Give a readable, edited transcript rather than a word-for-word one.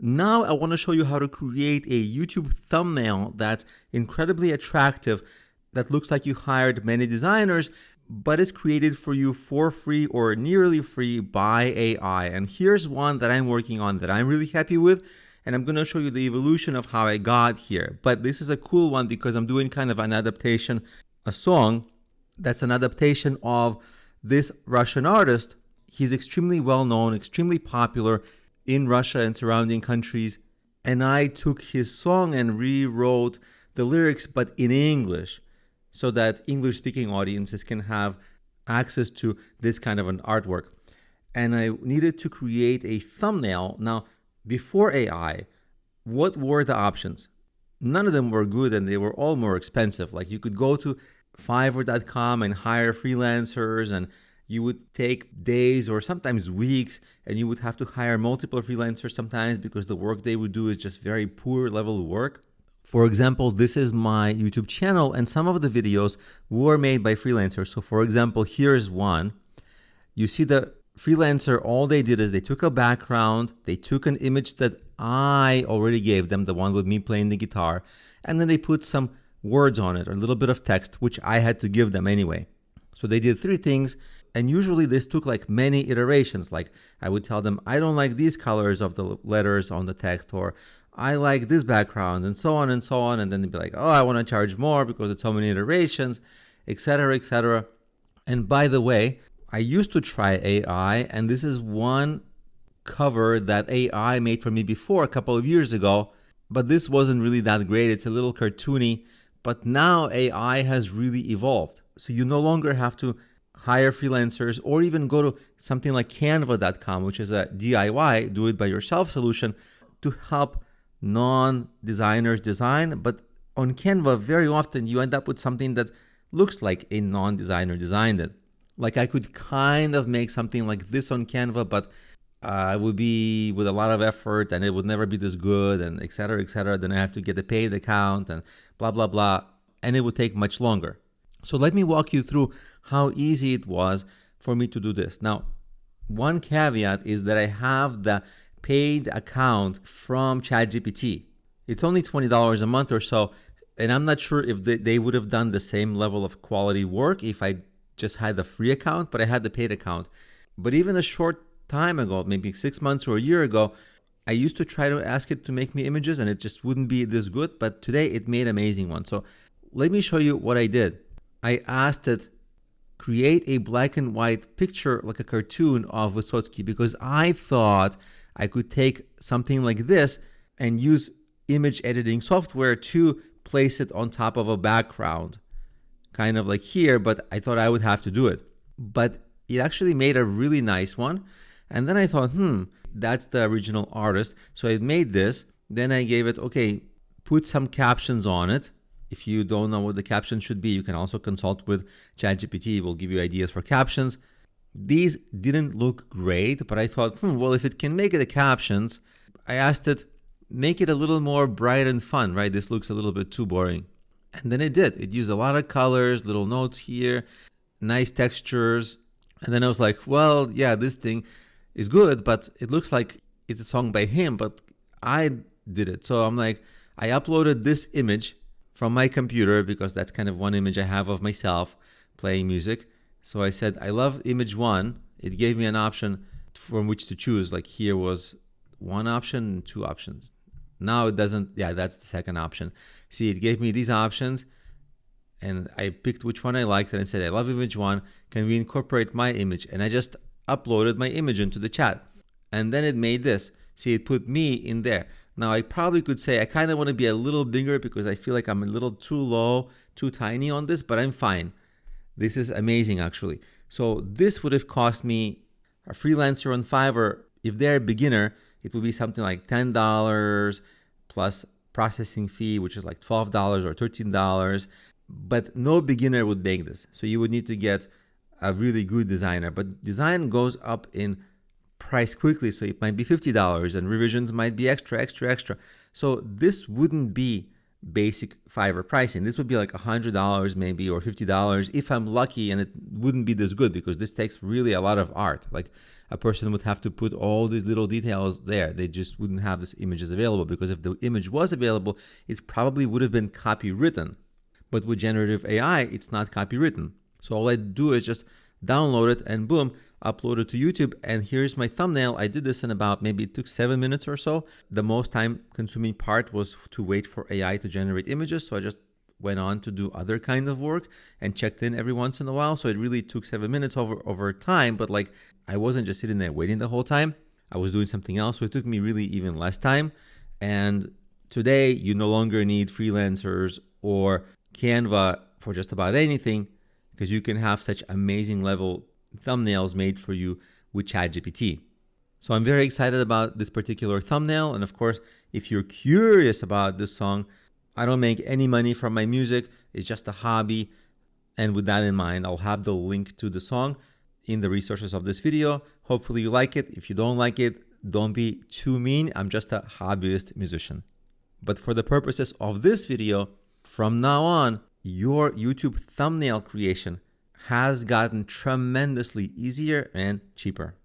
Now I want to show you how to create a YouTube thumbnail that's incredibly attractive, that looks like you hired many designers, but is created for you for free or nearly free by AI. And here's one that I'm working on that I'm really happy with, and I'm going to show you the evolution of how I got here. But this is a cool one because I'm doing kind of an adaptation, a song that's an adaptation of this Russian artist. He's extremely well known, extremely popular in Russia and surrounding countries. And I took his song and rewrote the lyrics, but in English, so that English-speaking audiences can have access to this kind of an artwork. And I needed to create a thumbnail. Now, before AI, what were the options? None of them were good, and they were all more expensive. Like, you could go to Fiverr.com and hire freelancers, and you would take days or sometimes weeks, and you would have to hire multiple freelancers sometimes because the work they would do is just very poor level work. For example, this is my YouTube channel, and some of the videos were made by freelancers. So for example, here's one. You see the freelancer, all they did is they took a background, they took an image that I already gave them, the one with me playing the guitar, and then they put some words on it, or a little bit of text, which I had to give them anyway. So they did three things, and usually this took like many iterations. Like, I would tell them, I don't like these colors of the letters on the text, or I like this background, and so on and so on. And then they'd be like, oh, I want to charge more because it's so many iterations, etc., etc. And by the way, I used to try AI, and this is one cover that AI made for me before a couple of years ago, but this wasn't really that great. It's a little cartoony, but now AI has really evolved. So you no longer have to hire freelancers or even go to something like Canva.com, which is a DIY, do it by yourself solution to help non-designers design. But on Canva, very often you end up with something that looks like a non-designer designed it. Like, I could kind of make something like this on Canva, but it would be with a lot of effort and it would never be this good, and et cetera, et cetera. Then I have to get a paid account and blah, blah, blah. And it would take much longer. So let me walk you through how easy it was for me to do this. Now, one caveat is that I have the paid account from ChatGPT. It's only $20 a month or so, and I'm not sure if they would have done the same level of quality work if I just had the free account, but I had the paid account. But even a short time ago, maybe 6 months or a year ago, I used to try to ask it to make me images, and it just wouldn't be this good. But today it made amazing ones. So let me show you what I did. I asked it, create a black and white picture like a cartoon of Vysotsky, because I thought I could take something like this and use image editing software to place it on top of a background, kind of like here, but I thought I would have to do it. But it actually made a really nice one. And then I thought, that's the original artist. So I made this. Then I gave it, okay, put some captions on it. If you don't know what the caption should be, you can also consult with ChatGPT. It will give you ideas for captions. These didn't look great, but I thought, well, if it can make the captions, I asked it, make it a little more bright and fun, right? This looks a little bit too boring. And then it did. It used a lot of colors, little notes here, nice textures. And then I was like, well, yeah, this thing is good, but it looks like it's a song by him, but I did it. So I'm like, I uploaded this image from my computer, because that's kind of one image I have of myself playing music. So I said, I love image one. It gave me an option from which to choose. Like, here was one option and two options. Now it doesn't. Yeah, that's the second option. See, it gave me these options, and I picked which one I liked, and I said, I love image one. Can we incorporate my image? And I just uploaded my image into the chat. And then it made this. See, it put me in there. Now, I probably could say I kind of want to be a little bigger because I feel like I'm a little too low, too tiny on this, but I'm fine. This is amazing, actually. So this would have cost me, a freelancer on Fiverr, if they're a beginner, it would be something like $10 plus processing fee, which is like $12 or $13. But no beginner would make this. So you would need to get a really good designer. But design goes up in price quickly, so it might be $50 and revisions might be extra. So this wouldn't be basic Fiverr pricing. This would be like $100 maybe, or $50 if I'm lucky, and it wouldn't be this good because this takes really a lot of art. Like a person would have to put all these little details there. They just wouldn't have these images available, because if the image was available, it probably would have been copywritten. But with generative AI, it's not copywritten. So all I do is just download it and boom, upload it to YouTube. And here's my thumbnail. I did this in about, maybe it took 7 minutes or so. The most time consuming part was to wait for AI to generate images. So I just went on to do other kind of work and checked in every once in a while. So it really took 7 minutes over time. But like, I wasn't just sitting there waiting the whole time. I was doing something else. So it took me really even less time. And today you no longer need Freelancers or Canva for just about anything, because you can have such amazing level thumbnails made for you with ChatGPT. So I'm very excited about this particular thumbnail. And of course, if you're curious about this song, I don't make any money from my music. It's just a hobby. And with that in mind, I'll have the link to the song in the resources of this video. Hopefully you like it. If you don't like it, don't be too mean. I'm just a hobbyist musician. But for the purposes of this video, from now on, your YouTube thumbnail creation has gotten tremendously easier and cheaper.